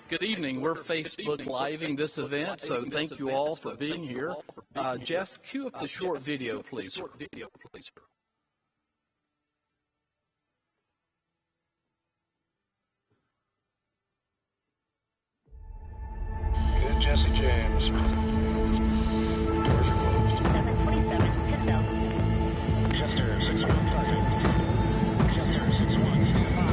good evening. We're Facebook Living this event, so thank you all for being here. Jess, cue up the short video, please. Good, Jesse James. Doors are closed. 727, pin belt. Chester, 6-1 target. Chester, 6-1, stand by.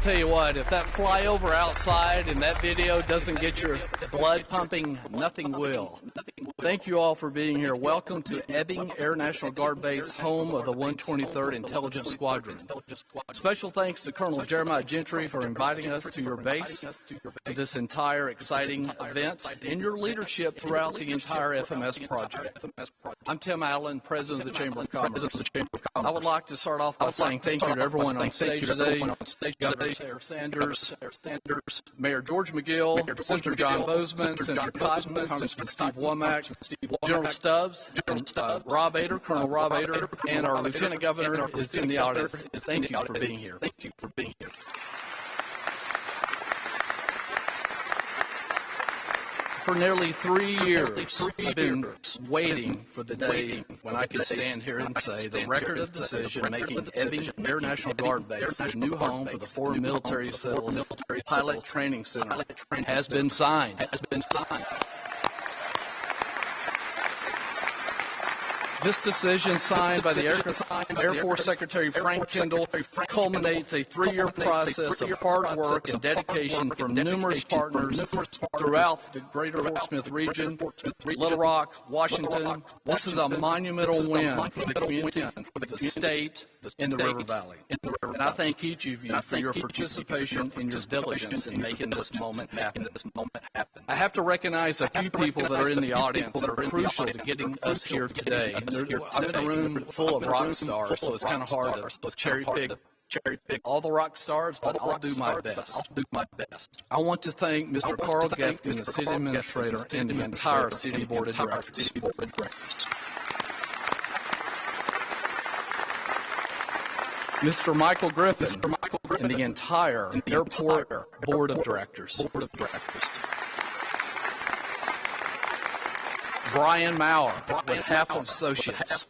Tell you what, if that flyover outside and that video doesn't get your blood pumping, nothing will. Thank you all for being here. Welcome to Ebbing National Guard Base, home of the 123rd Intelligence Squadron. Special thanks to Colonel Jeremiah Gentry for inviting us to your base for this entire exciting event and your leadership throughout the entire FMS project. I'm Tim Allen, President of the Chamber of Commerce. I would like to start off by saying thank you to everyone on stage today. Governor Sanders, Mayor George McGill, Senator John Bozeman, Senator Cotton, Congressman Steve Womack, General Stubbs, Rob Ader, Colonel Rob Ader, and our Lieutenant Governor is in the audience. Thank you for being here. For nearly 3 years, I've been waiting for the day when I could stand here and say the record of decision making Ebbing Air National Guard Base a new home for the Foreign Military Sales Pilot Training Center has been signed. This decision, signed by the Air Force Secretary Frank Kendall, culminates a 3-year process of hard work and dedication from numerous partners throughout the greater Fort Smith region, Little Rock, Washington. This is a monumental win for the community, for the state, and the River Valley. And I thank each of you for your participation and your diligence in making this moment happen. I have to recognize a few people that are in the audience that are crucial to getting us here today. I'm in a room full of rock stars, so it's kind of hard to cherry pick all the rock stars, but I'll do my best. I want to thank Mr. Carl Gefkin, the city administrator, and the entire city board of directors. Mr. Michael Griffin, and the entire airport board of directors. Brian Maurer, with Half Associates.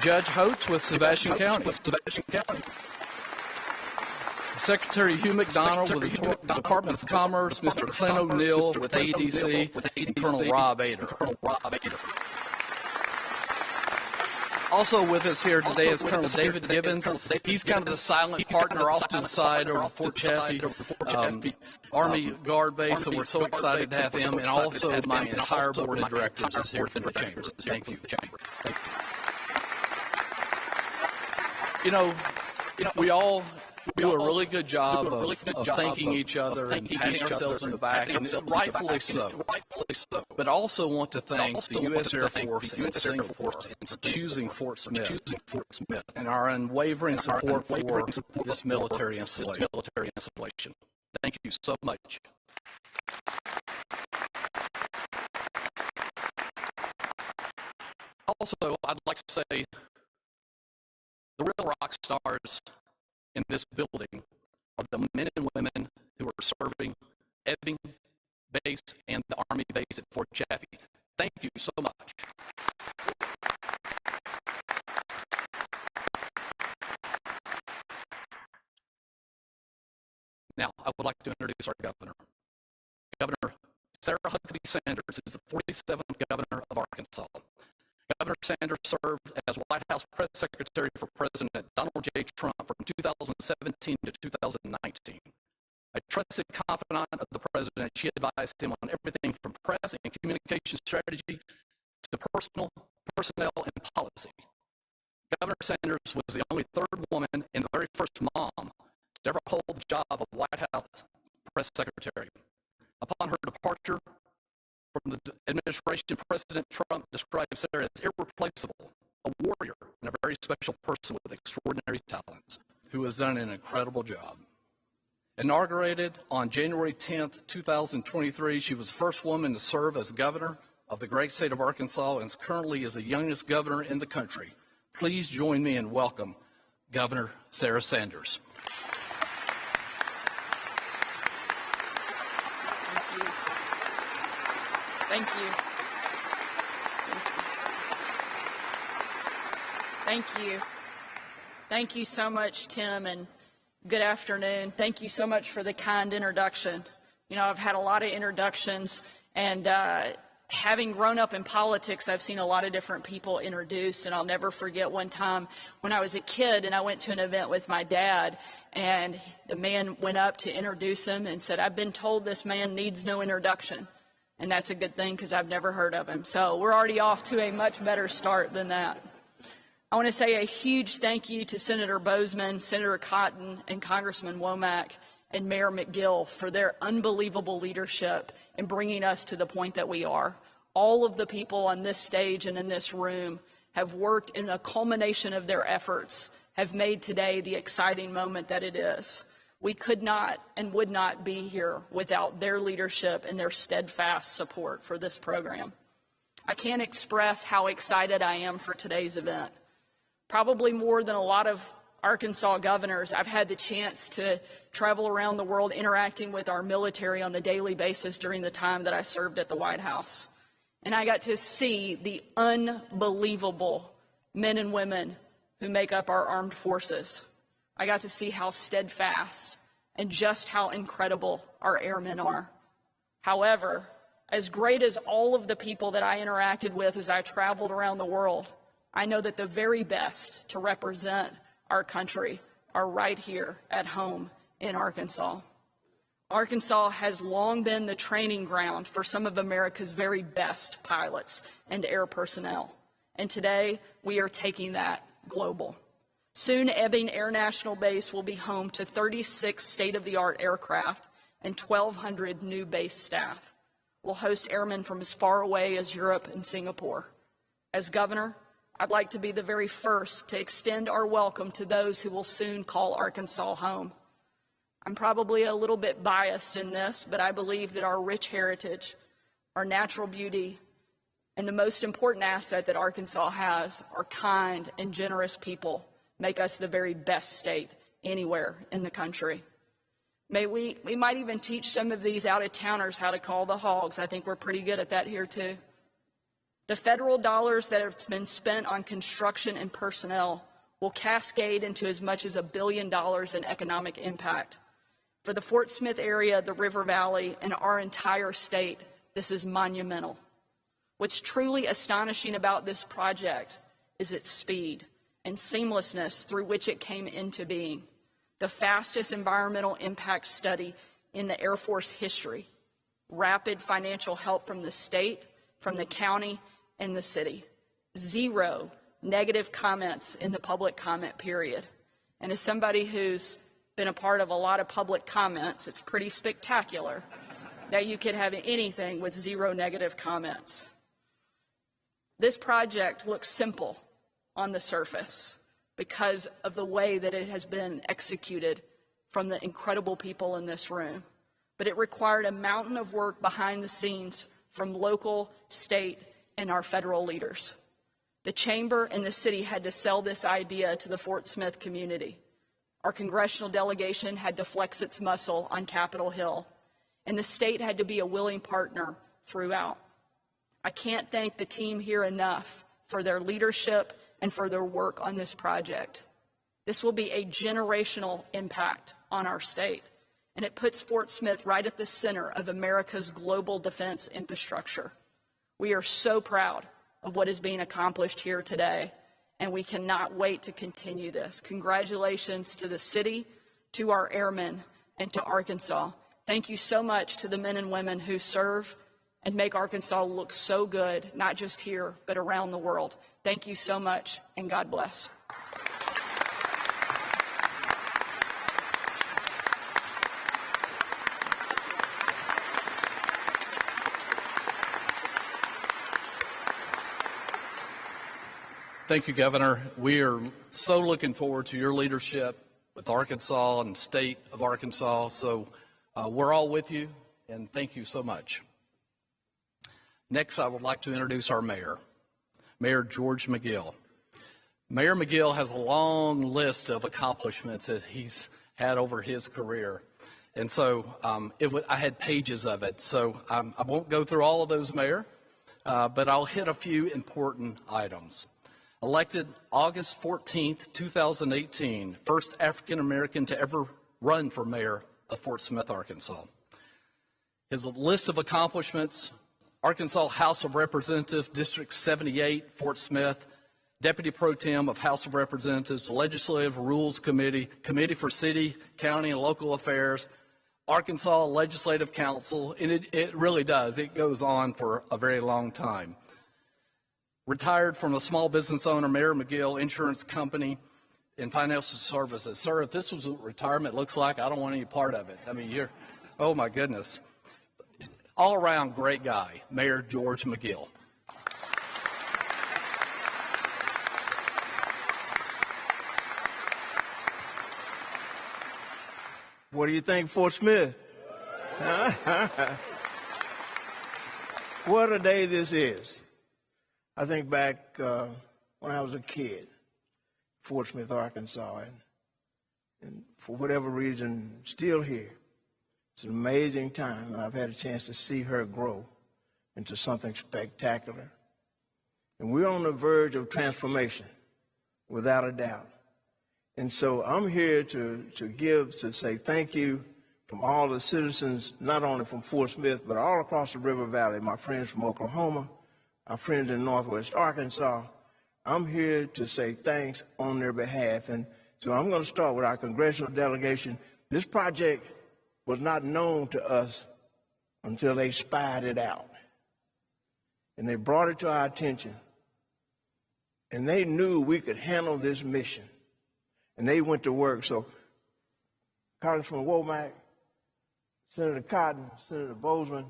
Judge Holtz with Sebastian County. Secretary Hugh McDonald with the Department of Commerce, Mr. Clint O'Neill with ADC, and Colonel Rob Ader. Also with us here today is Colonel David Gibbons. He's kind of the silent partner off to the side over Fort Chaffee Army Guard Base, so we're so excited to have him, and also my entire board of directors is here from the chamber. Thank you. You know, we all do a really good job of thanking each other and patting ourselves on the back, and rightfully so. But I also want to thank the U.S. Air Force and Singapore for choosing Fort Smith and our unwavering support for this military installation. Thank you so much. Also, I'd like to say the real rock stars in this building are the men and women who are serving Ebbing Base and the Army Base at Fort Chaffee. Thank you so much. Now, I would like to introduce our governor. Governor Sarah Huckabee Sanders is the 47th governor of Arkansas. Governor Sanders served as White House press secretary for President Donald J. Trump from 2017 to 2019. A trusted confidant of the president, she advised him on everything from press and communication strategy to personnel, and policy. Governor Sanders was the only third woman and the very first mom to ever hold the job of White House press secretary. Upon her departure from the administration, President Trump described Sarah as irreplaceable, a warrior, and a very special person with extraordinary talents, who has done an incredible job. Inaugurated on January 10th, 2023, she was the first woman to serve as governor of the great state of Arkansas and currently is the youngest governor in the country. Please join me in welcome Governor Sarah Sanders. Thank you. Thank you. Thank you so much, Tim, and good afternoon. Thank you so much for the kind introduction. You know, I've had a lot of introductions, and having grown up in politics, I've seen a lot of different people introduced, and I'll never forget one time when I was a kid and I went to an event with my dad, and the man went up to introduce him and said, "I've been told this man needs no introduction." And that's a good thing because I've never heard of him. So we're already off to a much better start than that. I want to say a huge thank you to Senator Bozeman, Senator Cotton, and Congressman Womack and Mayor McGill for their unbelievable leadership in bringing us to the point that we are. All of the people on this stage and in this room have worked in a culmination of their efforts, have made today the exciting moment that it is. We could not and would not be here without their leadership and their steadfast support for this program. I can't express how excited I am for today's event. Probably more than a lot of Arkansas governors, I've had the chance to travel around the world interacting with our military on a daily basis during the time that I served at the White House. And I got to see the unbelievable men and women who make up our armed forces. I got to see how steadfast and just how incredible our airmen are. However, as great as all of the people that I interacted with as I traveled around the world, I know that the very best to represent our country are right here at home in Arkansas. Arkansas has long been the training ground for some of America's very best pilots and air personnel. And today, we are taking that global. Soon, Ebbing Air National Base will be home to 36 state-of-the-art aircraft and 1,200 new base staff. We'll host airmen from as far away as Europe and Singapore. As governor, I'd like to be the very first to extend our welcome to those who will soon call Arkansas home. I'm probably a little bit biased in this, but I believe that our rich heritage, our natural beauty, and the most important asset that Arkansas has are kind and generous people make us the very best state anywhere in the country. We might even teach some of these out-of-towners how to call the hogs. I think we're pretty good at that here too. The federal dollars that have been spent on construction and personnel will cascade into as much as $1 billion in economic impact. For the Fort Smith area, the River Valley, and our entire state, this is monumental. What's truly astonishing about this project is its speed and seamlessness through which it came into being. The fastest environmental impact study in the Air Force history. Rapid financial help from the state, from the county, and the city. 0 negative comments in the public comment period. And as somebody who's been a part of a lot of public comments, it's pretty spectacular that you could have anything with 0 negative comments. This project looks simple on the surface because of the way that it has been executed from the incredible people in this room. But it required a mountain of work behind the scenes from local, state, and our federal leaders. The chamber and the city had to sell this idea to the Fort Smith community. Our congressional delegation had to flex its muscle on Capitol Hill, and the state had to be a willing partner throughout. I can't thank the team here enough for their leadership and for their work on this project. This will be a generational impact on our state, and it puts Fort Smith right at the center of America's global defense infrastructure. We are so proud of what is being accomplished here today, and we cannot wait to continue this. Congratulations to the city, to our airmen, and to Arkansas. Thank you so much to the men and women who serve and make Arkansas look so good, not just here, but around the world. Thank you so much, and God bless. Thank you, Governor. We are so looking forward to your leadership with Arkansas and the state of Arkansas. So we're all with you, and thank you so much. Next, I would like to introduce our mayor, Mayor George McGill. Mayor McGill has a long list of accomplishments that he's had over his career. And so I had pages of it. So I won't go through all of those, Mayor, but I'll hit a few important items. Elected August 14th, 2018, first African-American to ever run for mayor of Fort Smith, Arkansas. His list of accomplishments: Arkansas House of Representatives, District 78, Fort Smith, Deputy Pro Tem of House of Representatives, Legislative Rules Committee, Committee for City, County, and Local Affairs, Arkansas Legislative Council, and it really does. It goes on for a very long time. Retired from a small business owner, Mayor McGill Insurance Company and Financial Services. Sir, if this was what retirement looks like, I don't want any part of it. I mean, oh my goodness. All around great guy, Mayor George McGill. What do you think, Fort Smith? What a day this is. I think back when I was a kid, Fort Smith, Arkansas, and for whatever reason, still here. It's an amazing time, and I've had a chance to see her grow into something spectacular. And we're on the verge of transformation, without a doubt. And so I'm here to say thank you from all the citizens, not only from Fort Smith, but all across the River Valley, my friends from Oklahoma, our friends in Northwest Arkansas. I'm here to say thanks on their behalf. And so I'm going to start with our congressional delegation. This project was not known to us until they spied it out. And they brought it to our attention. And they knew we could handle this mission. And they went to work. So Congressman Womack, Senator Cotton, Senator Bozeman,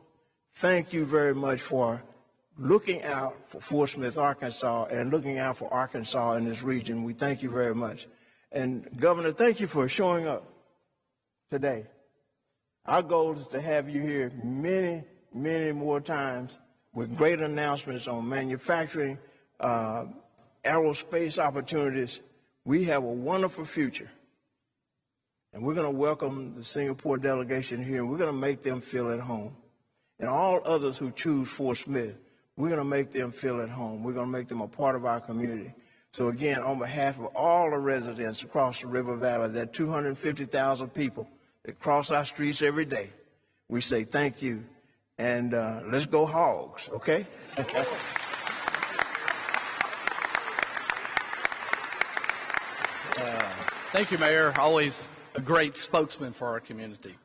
thank you very much for looking out for Fort Smith, Arkansas, and looking out for Arkansas in this region. We thank you very much. And Governor, thank you for showing up today. Our goal is to have you here many, many more times with great announcements on manufacturing, aerospace opportunities. We have a wonderful future. And we're going to welcome the Singapore delegation here, and we're going to make them feel at home. And all others who choose Fort Smith, we're going to make them feel at home. We're going to make them a part of our community. So again, on behalf of all the residents across the River Valley, that 250,000 people that cross our streets every day, we say thank you. And let's go Hogs, okay? Thank you, Mayor. Always a great spokesman for our community.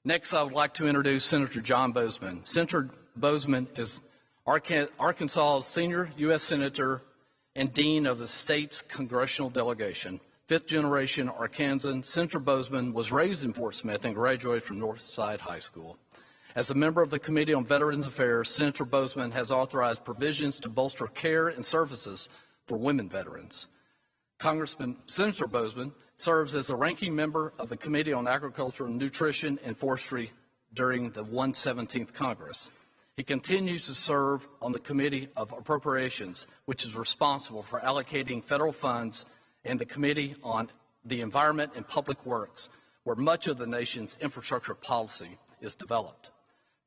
Next, I would like to introduce Senator John Bozeman. Senator Bozeman is Arkansas's senior U.S. Senator and Dean of the state's congressional delegation. Fifth-generation Arkansan, Senator Bozeman was raised in Fort Smith and graduated from Northside High School. As a member of the Committee on Veterans Affairs, Senator Bozeman has authorized provisions to bolster care and services for women veterans. Senator Bozeman serves as the ranking member of the Committee on Agriculture, Nutrition, and Forestry during the 117th Congress. He continues to serve on the Committee of Appropriations, which is responsible for allocating federal funds, and the Committee on the Environment and Public Works, where much of the nation's infrastructure policy is developed.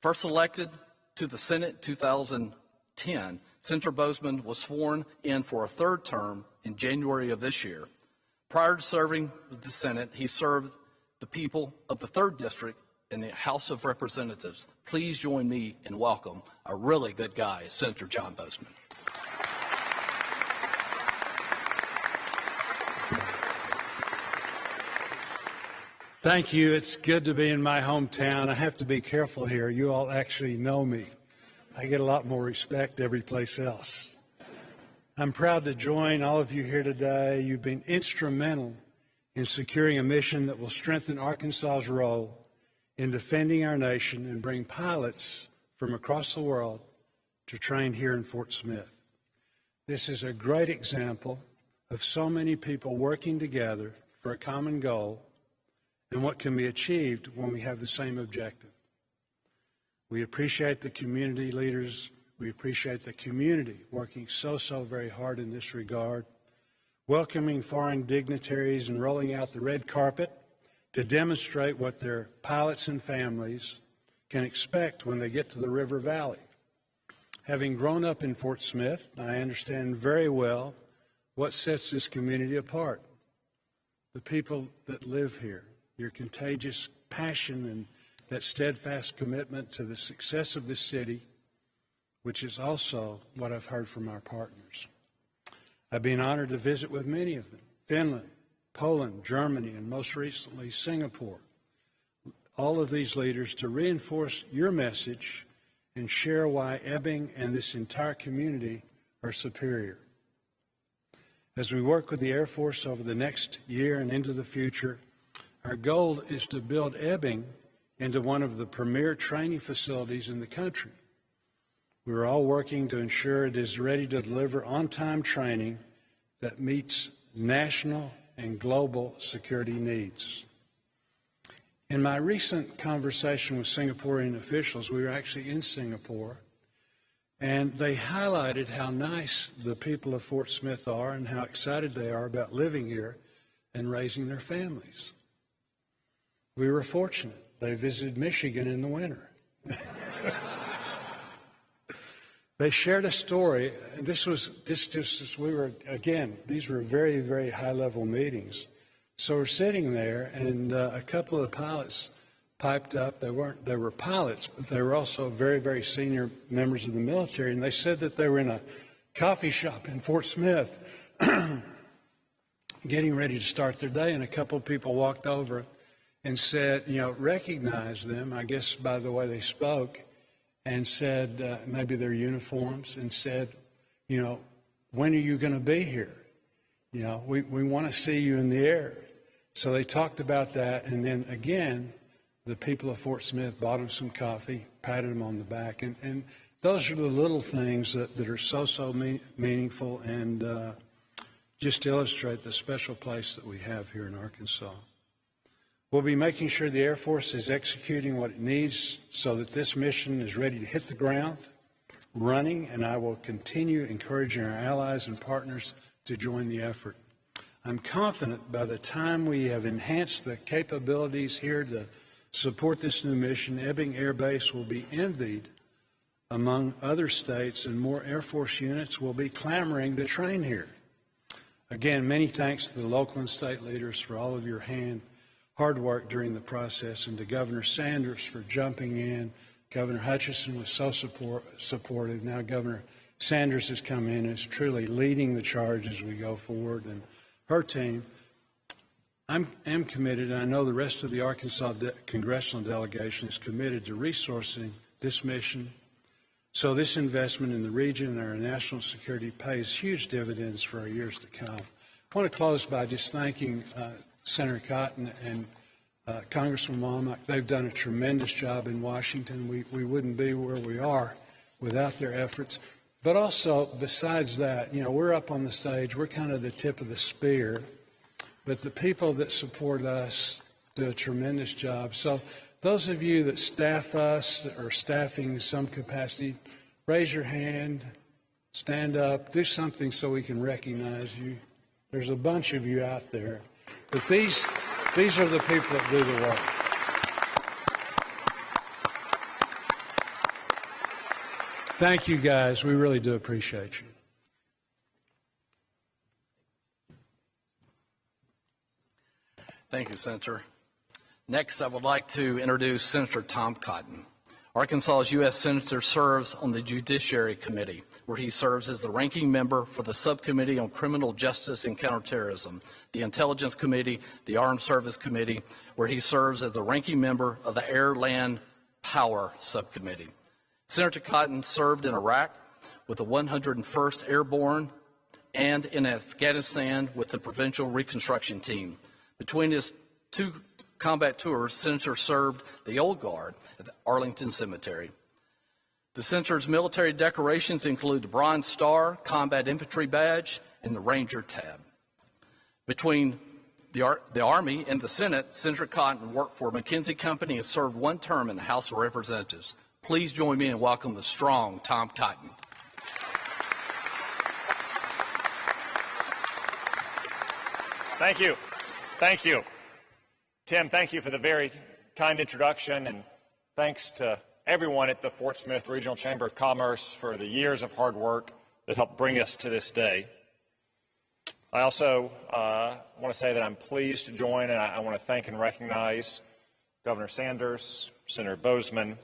First elected to the Senate in 2010, Senator Bozeman was sworn in for a third term in January of this year. Prior to serving with the Senate, he served the people of the 3rd District in the House of Representatives. Please join me in welcome a really good guy, Senator John Bozeman. Thank you. It's good to be in my hometown. I have to be careful here. You all actually know me. I get a lot more respect every place else. I'm proud to join all of you here today. You've been instrumental in securing a mission that will strengthen Arkansas's role in defending our nation and bring pilots from across the world to train here in Fort Smith. This is a great example of so many people working together for a common goal and what can be achieved when we have the same objective. We appreciate the community leaders. We appreciate the community working so very hard in this regard, welcoming foreign dignitaries and rolling out the red carpet to demonstrate what their pilots and families can expect when they get to the River Valley. Having grown up in Fort Smith, I understand very well what sets this community apart. The people that live here, your contagious passion and that steadfast commitment to the success of this city, which is also what I've heard from our partners. I've been honored to visit with many of them, Finland, Poland, Germany, and most recently Singapore. All of these leaders to reinforce your message and share why Ebbing and this entire community are superior. As we work with the Air Force over the next year and into the future, our goal is to build Ebbing into one of the premier training facilities in the country. We're all working to ensure it is ready to deliver on-time training that meets national and global security needs. In my recent conversation with Singaporean officials, we were actually in Singapore, and they highlighted how nice the people of Fort Smith are and how excited they are about living here and raising their families. We were fortunate. They visited Michigan in the winter. They shared a story, and these were very high-level meetings. So we're sitting there, and a couple of the pilots piped up. They were pilots, but they were also very senior members of the military, and they said that they were in a coffee shop in Fort Smith getting ready to start their day, and a couple of people walked over and said, recognized them, I guess by the way they spoke, and said, maybe their uniforms, and said, when are you going to be here? We want to see you in the air. So they talked about that, and then again, the people of Fort Smith bought them some coffee, patted them on the back, and those are the little things that are so meaningful and just illustrate the special place that we have here in Arkansas. We'll be making sure the Air Force is executing what it needs so that this mission is ready to hit the ground running, and I will continue encouraging our allies and partners to join the effort. I'm confident by the time we have enhanced the capabilities here to support this new mission, Ebbing Air Base will be envied among other states, and more Air Force units will be clamoring to train here. Again, many thanks to the local and state leaders for all of your hard work during the process, and to Governor Sanders for jumping in. Governor Hutchinson was so supportive. Now Governor Sanders has come in and is truly leading the charge as we go forward, and her team. I am committed, and I know the rest of the Arkansas congressional delegation is committed to resourcing this mission, so this investment in the region and our national security pays huge dividends for our years to come. I want to close by just thanking Senator Cotton and Congressman Womack. They've done a tremendous job in Washington. We wouldn't be where we are without their efforts. But also, besides that, we're up on the stage. We're kind of the tip of the spear. But the people that support us do a tremendous job. So those of you that staff us or staffing in some capacity, raise your hand, stand up, do something so we can recognize you. There's a bunch of you out there. But these are the people that do the work. Thank you, guys. We really do appreciate you. Thank you, Senator. Next, I would like to introduce Senator Tom Cotton. Arkansas's U.S. Senator serves on the Judiciary Committee, where he serves as the ranking member for the Subcommittee on Criminal Justice and Counterterrorism, the Intelligence Committee, the Armed Service Committee, where he serves as the ranking member of the Air Land Power Subcommittee. Senator Cotton served in Iraq with the 101st Airborne and in Afghanistan with the Provincial Reconstruction Team. Between his two combat tours, Senator served the Old Guard at the Arlington Cemetery. The Senator's military decorations include the Bronze Star, Combat Infantry Badge, and the Ranger Tab. Between the Army and the Senate, Senator Cotton worked for McKinsey Company and served one term in the House of Representatives. Please join me in welcoming the strong Tom Cotton. Thank you. Thank you. Tim, thank you for the very kind introduction, and thanks to everyone at the Fort Smith Regional Chamber of Commerce for the years of hard work that helped bring us to this day. I also want to say that I'm pleased to join, and I want to thank and recognize Governor Sanders, Senator Bozeman,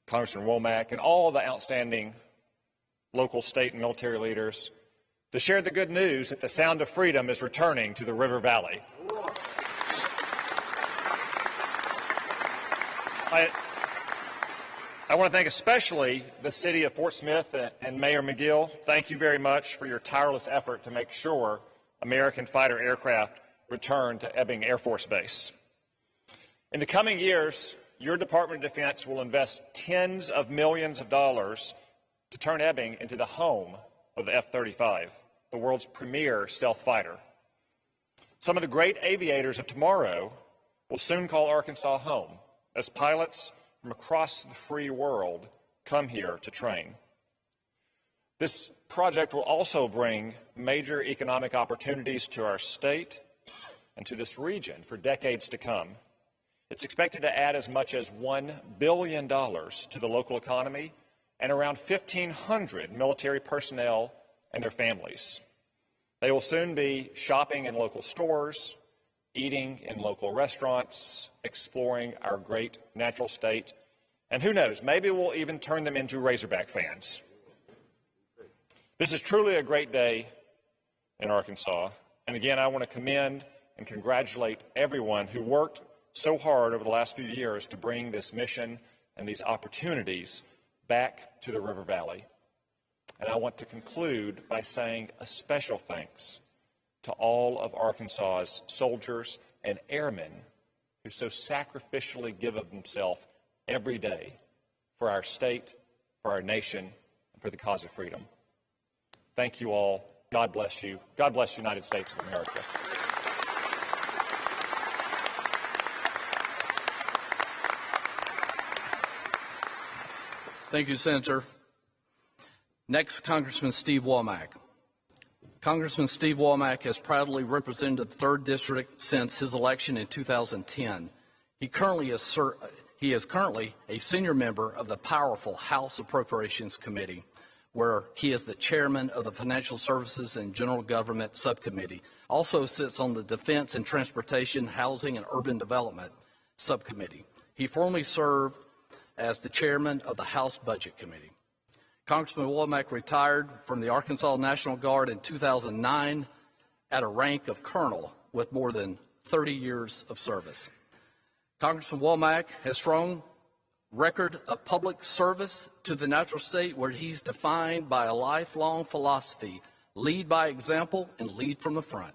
Congressman Womack, and all the outstanding local, state, and military leaders to share the good news that the sound of freedom is returning to the River Valley. I want to thank especially the city of Fort Smith and Mayor McGill. Thank you very much for your tireless effort to make sure American fighter aircraft return to Ebbing Air Force Base. In the coming years, your Department of Defense will invest tens of millions of dollars to turn Ebbing into the home of the F-35, the world's premier stealth fighter. Some of the great aviators of tomorrow will soon call Arkansas home as pilots from across the free world come here to train. This project will also bring major economic opportunities to our state and to this region for decades to come. It's expected to add as much as $1 billion to the local economy and around 1,500 military personnel and their families. They will soon be shopping in local stores, eating in local restaurants, exploring our great natural state, and who knows, maybe we'll even turn them into Razorback fans. This is truly a great day in Arkansas, and again, I want to commend and congratulate everyone who worked so hard over the last few years to bring this mission and these opportunities back to the River Valley. And I want to conclude by saying a special thanks to all of Arkansas's soldiers and airmen who so sacrificially give of themselves every day for our state, for our nation, and for the cause of freedom. Thank you all. God bless you. God bless the United States of America. Thank you, Senator. Next, Congressman Steve Womack. Congressman Steve Womack has proudly represented the 3rd District since his election in 2010. He is currently a senior member of the powerful House Appropriations Committee, where he is the chairman of the Financial Services and General Government Subcommittee. Also sits on the Defense and Transportation, Housing and Urban Development Subcommittee. He formerly served as the chairman of the House Budget Committee. Congressman Womack retired from the Arkansas National Guard in 2009 at a rank of colonel with more than 30 years of service. Congressman Womack has strong record of public service to the natural state, where he's defined by a lifelong philosophy: lead by example and lead from the front.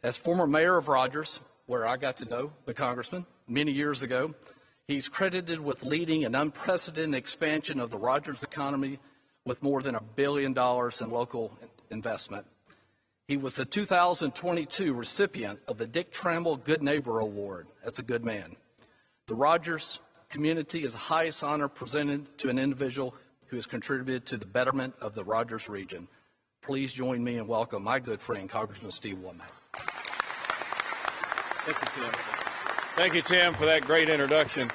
As former mayor of Rogers, where I got to know the congressman many years ago, he's credited with leading an unprecedented expansion of the Rogers economy with more than $1 billion in local investment. He was the 2022 recipient of the Dick Trammell Good Neighbor Award. That's a good man. The Rogers community is the highest honor presented to an individual who has contributed to the betterment of the Rogers region. Please join me in welcome my good friend, Congressman Steve Womack. Thank you, Tim. Thank you, Tim, for that great introduction.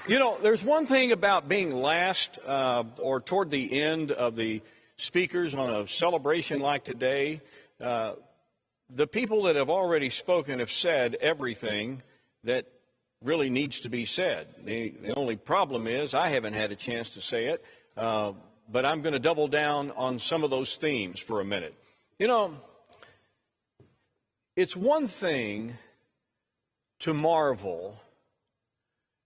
You know, there's one thing about being last or toward the end of the speakers on a celebration like today. The people that have already spoken have said everything that really needs to be said. The only problem is I haven't had a chance to say it, but I'm going to double down on some of those themes for a minute. You know, it's one thing to marvel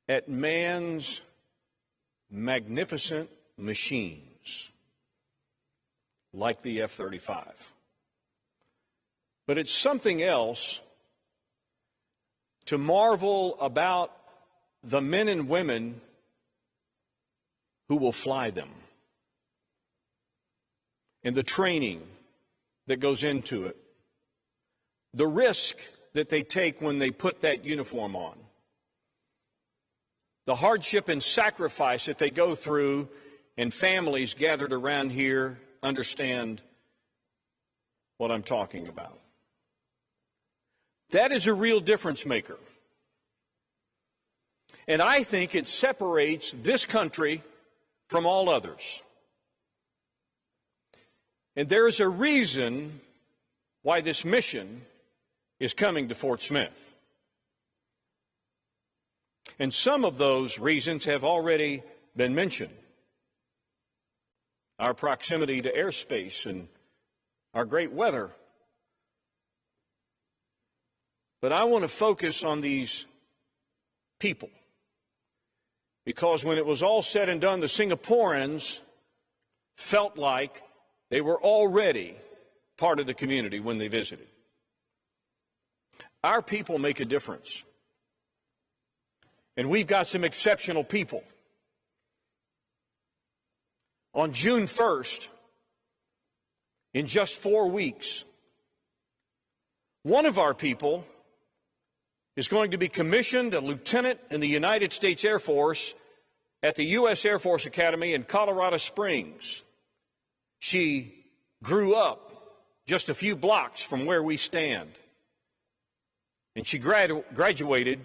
at man's magnificent machines like the F-35. But it's something else to marvel about the men and women who will fly them and the training that goes into it, the risk that they take when they put that uniform on, the hardship and sacrifice that they go through, and families gathered around here understand what I'm talking about. That is a real difference maker. And I think it separates this country from all others. And there's a reason why this mission is coming to Fort Smith. And some of those reasons have already been mentioned. Our proximity to airspace and our great weather. But I want to focus on these people, because when it was all said and done, the Singaporeans felt like they were already part of the community when they visited. Our people make a difference. And we've got some exceptional people. On June 1st, in just 4 weeks, one of our people is going to be commissioned a lieutenant in the United States Air Force at the U.S. Air Force Academy in Colorado Springs. She grew up just a few blocks from where we stand. And she graduated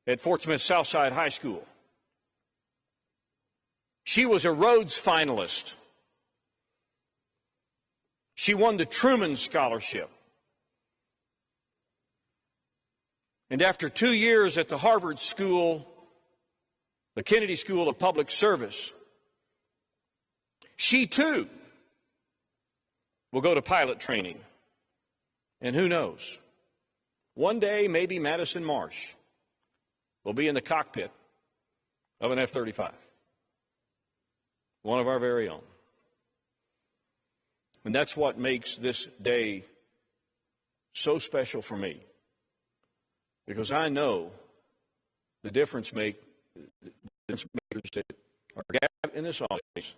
at Fort Smith Southside High School. She was a Rhodes finalist. She won the Truman Scholarship. And after 2 years at the Harvard School, the Kennedy School of Public Service, she too will go to pilot training. And who knows? One day, maybe Madison Marsh will be in the cockpit of an F-35, one of our very own. And that's what makes this day so special for me, because I know the difference makers that are gathered in this audience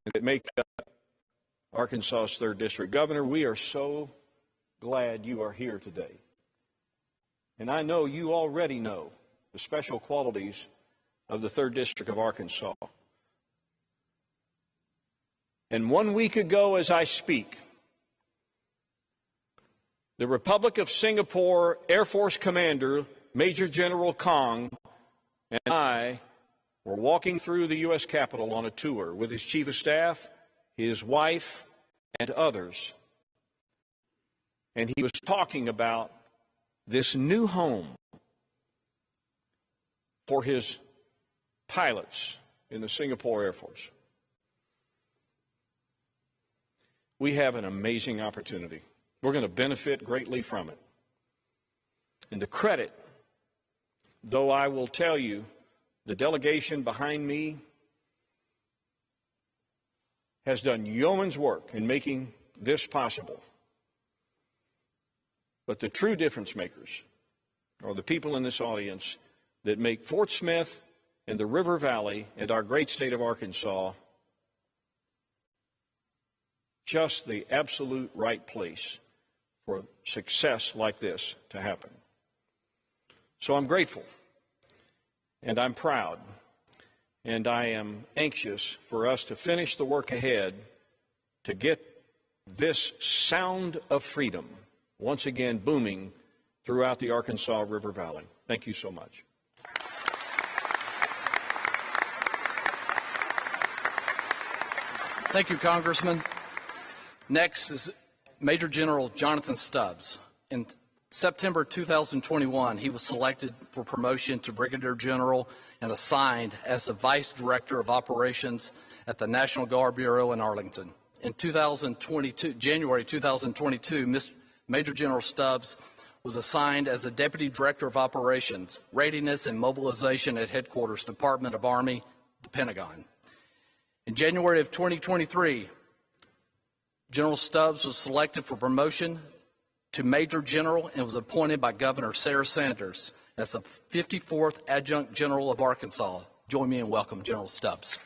and that make up Arkansas's 3rd District. Governor, we are so glad you are here today. And I know you already know the special qualities of the 3rd District of Arkansas. And 1 week ago, as I speak, the Republic of Singapore Air Force Commander, Major General Kong, and I were walking through the U.S. Capitol on a tour with his Chief of Staff, his wife, and others. And he was talking about this new home for his pilots in the Singapore Air Force. We have an amazing opportunity. We're going to benefit greatly from it. And the credit, though I will tell you, the delegation behind me has done yeoman's work in making this possible. But the true difference makers are the people in this audience that make Fort Smith and the River Valley and our great state of Arkansas just the absolute right place for success like this to happen. So I'm grateful, and I'm proud, and I am anxious for us to finish the work ahead to get this sound of freedom once again booming throughout the Arkansas River Valley. Thank you so much. Thank you, Congressman. Next is Major General Jonathan Stubbs. And September 2021, he was selected for promotion to Brigadier General and assigned as the Vice Director of Operations at the National Guard Bureau in Arlington. In January 2022, Major General Stubbs was assigned as the Deputy Director of Operations, Readiness and Mobilization at Headquarters, Department of Army, the Pentagon. In January of 2023, General Stubbs was selected for promotion to Major General and was appointed by Governor Sarah Sanders as the 54th Adjutant General of Arkansas. Join me in welcome General Stubbs.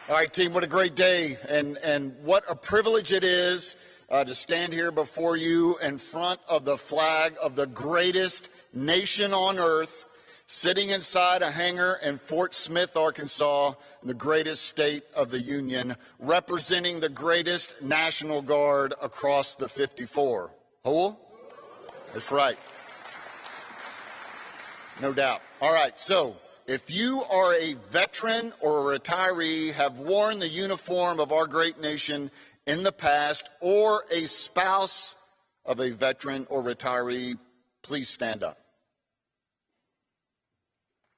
All right, team, what a great day, and what a privilege it is to stand here before you in front of the flag of the greatest nation on earth, sitting inside a hangar in Fort Smith, Arkansas, the greatest state of the Union, representing the greatest National Guard across the 54. Who? That's right. No doubt. All right, so if you are a veteran or a retiree, have worn the uniform of our great nation in the past, or a spouse of a veteran or retiree, please stand up.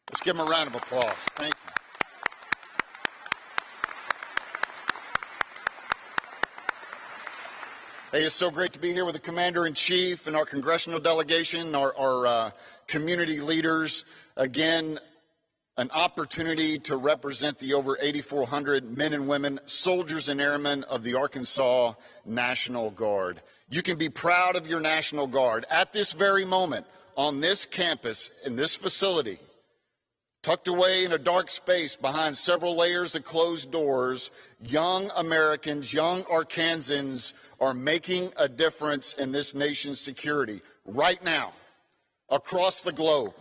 Let's give them a round of applause. Thank you. Hey, it's so great to be here with the Commander-in-Chief and our congressional delegation, our community leaders. Again, an opportunity to represent the over 8,400 men and women, soldiers and airmen of the Arkansas National Guard. You can be proud of your National Guard. At this very moment, on this campus, in this facility, tucked away in a dark space behind several layers of closed doors, young Americans, young Arkansans are making a difference in this nation's security right now, across the globe.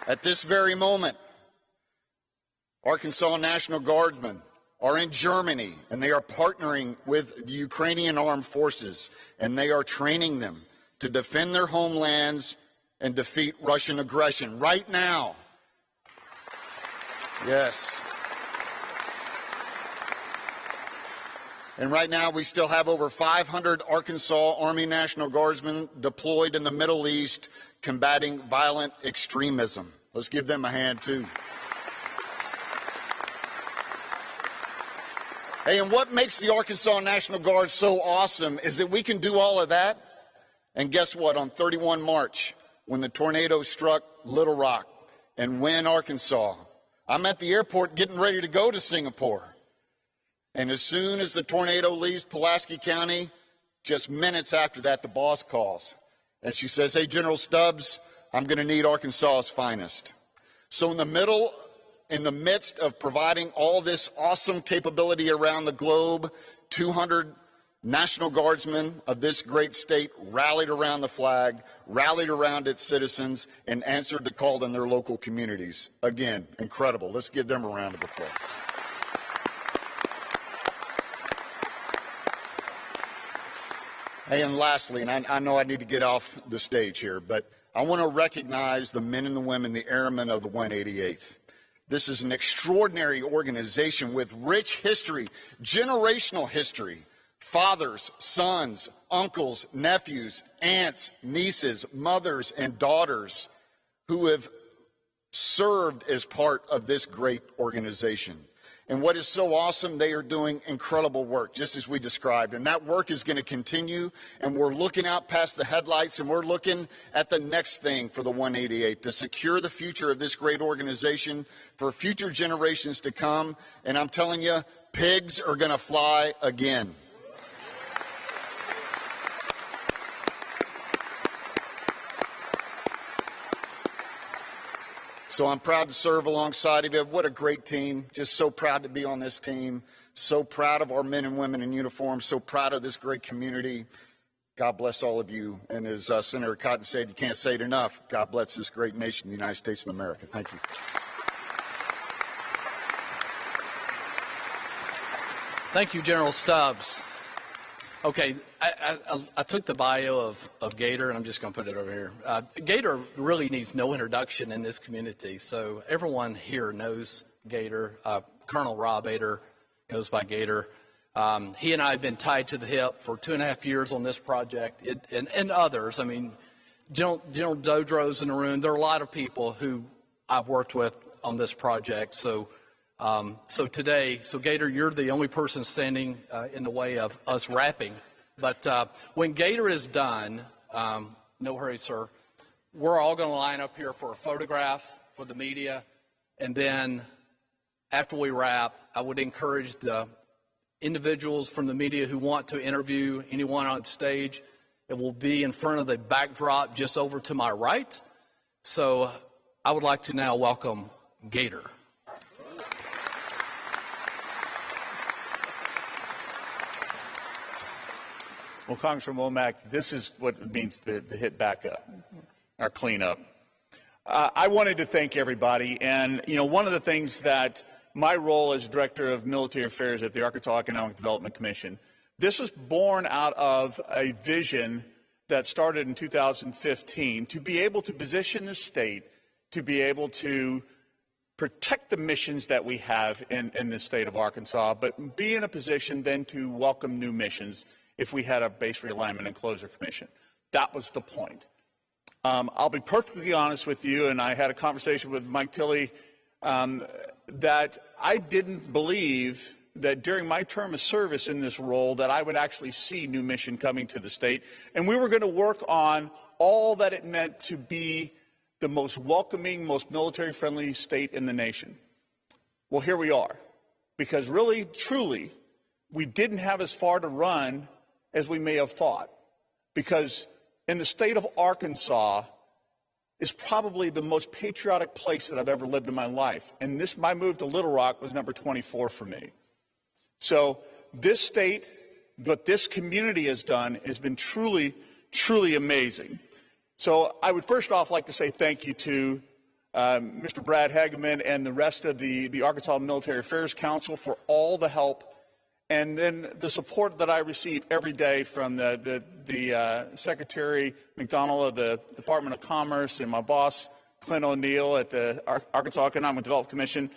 At this very moment, Arkansas National Guardsmen are in Germany, and they are partnering with the Ukrainian armed forces, and they are training them to defend their homelands and defeat Russian aggression right now. Yes. And right now, we still have over 500 Arkansas Army National Guardsmen deployed in the Middle East combating violent extremism. Let's give them a hand, too. Hey, and what makes the Arkansas National Guard so awesome is that we can do all of that. And guess what? On 31 March, when the tornado struck Little Rock and Wynne, Arkansas, I'm at the airport getting ready to go to Singapore. And as soon as the tornado leaves Pulaski County, just minutes after that, the boss calls. And she says, hey, General Stubbs, I'm going to need Arkansas's finest. So in the midst of providing all this awesome capability around the globe, 200 National Guardsmen of this great state rallied around the flag, rallied around its citizens, and answered the call in their local communities. Again, incredible. Let's give them a round of applause. Hey, and lastly, and I know I need to get off the stage here, but I want to recognize the men and the women, the airmen of the 188th. This is an extraordinary organization with rich history, generational history. Fathers, sons, uncles, nephews, aunts, nieces, mothers, and daughters who have served as part of this great organization. And what is so awesome, they are doing incredible work, just as we described. And that work is going to continue, and we're looking out past the headlights, and we're looking at the next thing for the 188, to secure the future of this great organization for future generations to come. And I'm telling you, pigs are going to fly again. So I'm proud to serve alongside of you. What a great team. Just so proud to be on this team. So proud of our men and women in uniform. So proud of this great community. God bless all of you. And as Senator Cotton said, you can't say it enough. God bless this great nation, the United States of America. Thank you. Thank you, General Stubbs. Okay, I took the bio of Gator, and I'm just going to put it over here. Gator really needs no introduction in this community, so everyone here knows Gator. Colonel Rob Ader goes by Gator. He and I have been tied to the hip for 2.5 years on this project, and others. I mean, General Dodro's in the room. There are a lot of people who I've worked with on this project. So Gator, you're the only person standing in the way of us wrapping. But when Gator is done, no hurry, sir, we're all going to line up here for a photograph for the media. And then after we wrap, I would encourage the individuals from the media who want to interview anyone on stage. It will be in front of the backdrop just over to my right. So I would like to now welcome Gator. Well, Congressman Womack, this is what it means to hit back up, or clean up. I wanted to thank everybody, and one of the things that my role as Director of Military Affairs at the Arkansas Economic Development Commission, this was born out of a vision that started in 2015 to be able to position the state, to be able to protect the missions that we have in the state of Arkansas, but be in a position then to welcome new missions if we had a base realignment and closure commission. That was the point. I'll be perfectly honest with you, and I had a conversation with Mike Tilley, that I didn't believe that during my term of service in this role that I would actually see new mission coming to the state. And we were going to work on all that it meant to be the most welcoming, most military-friendly state in the nation. Well, here we are. Because really, truly, we didn't have as far to run as we may have thought. Because in the state of Arkansas is probably the most patriotic place that I've ever lived in my life. And my move to Little Rock was number 24 for me. So this state, what this community has done, has been truly, truly amazing. So I would first off like to say thank you to Mr. Brad Hageman and the rest of the Arkansas Military Affairs Council for all the help and then the support that I receive every day from the Secretary McDonald of the Department of Commerce and my boss, Clint O'Neill at the Arkansas Economic Development Commission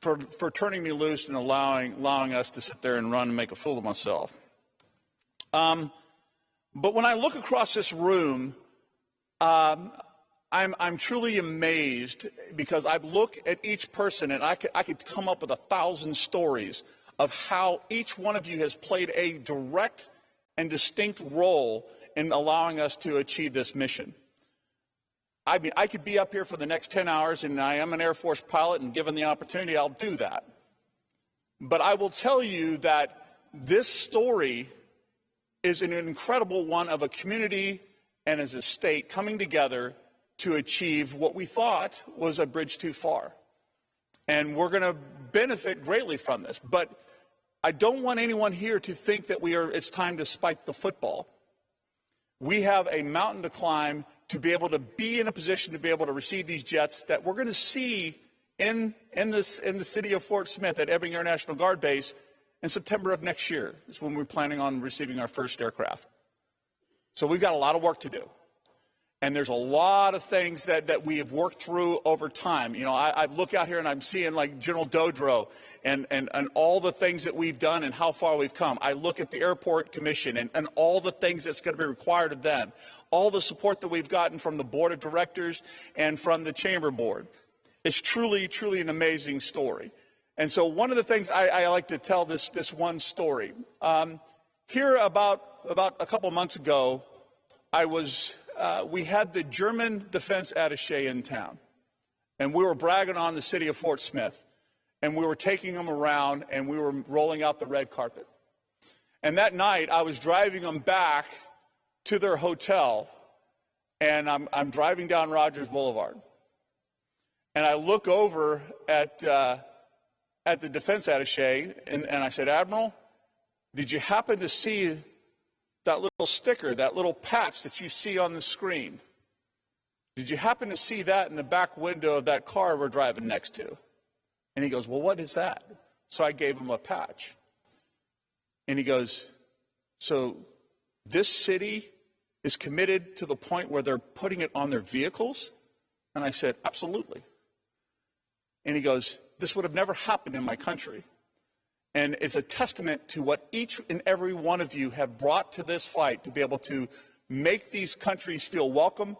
for turning me loose and allowing us to sit there and run and make a fool of myself. But when I look across this room, I'm truly amazed because I look at each person and I could come up with 1,000 stories of how each one of you has played a direct and distinct role in allowing us to achieve this mission. I mean, I could be up here for the next 10 hours, and I am an Air Force pilot, and given the opportunity, I'll do that. But I will tell you that this story is an incredible one of a community and as a state coming together to achieve what we thought was a bridge too far. And we're going to benefit greatly from this. But I don't want anyone here to think that it's time to spike the football. We have a mountain to climb to be able to be in a position to be able to receive these jets that we're going to see in the city of Fort Smith at Ebbing National Guard Base in September of next year is when we're planning on receiving our first aircraft. So we've got a lot of work to do. And there's a lot of things that we have worked through over time. You know, I look out here and I'm seeing like General Dodro and all the things that we've done and how far we've come. I look at the Airport Commission and all the things that's going to be required of them. All the support that we've gotten from the Board of Directors and from the Chamber Board. It's truly, truly an amazing story. And so one of the things I like to tell this one story. Here about a couple months ago, we had the German defense attaché in town, and we were bragging on the city of Fort Smith, and we were taking them around, and we were rolling out the red carpet. And that night, I was driving them back to their hotel, and I'm driving down Rogers Boulevard, and I look over at the defense attaché, and I said, Admiral, did you happen to see that little sticker, that little patch that you see on the screen? Did you happen to see that in the back window of that car we're driving next to? And he goes, well, what is that? So I gave him a patch. And he goes, So this city is committed to the point where they're putting it on their vehicles? And I said, absolutely. And he goes, this would have never happened in my country. And it's a testament to what each and every one of you have brought to this fight to be able to make these countries feel welcome.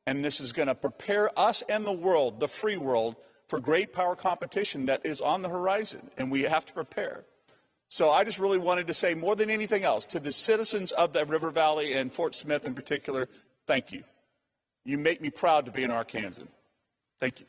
And this is going to prepare us and the world, the free world, for great power competition that is on the horizon. And we have to prepare. So I just really wanted to say, more than anything else, to the citizens of the River Valley and Fort Smith in particular, thank you. You make me proud to be an Arkansan. Thank you.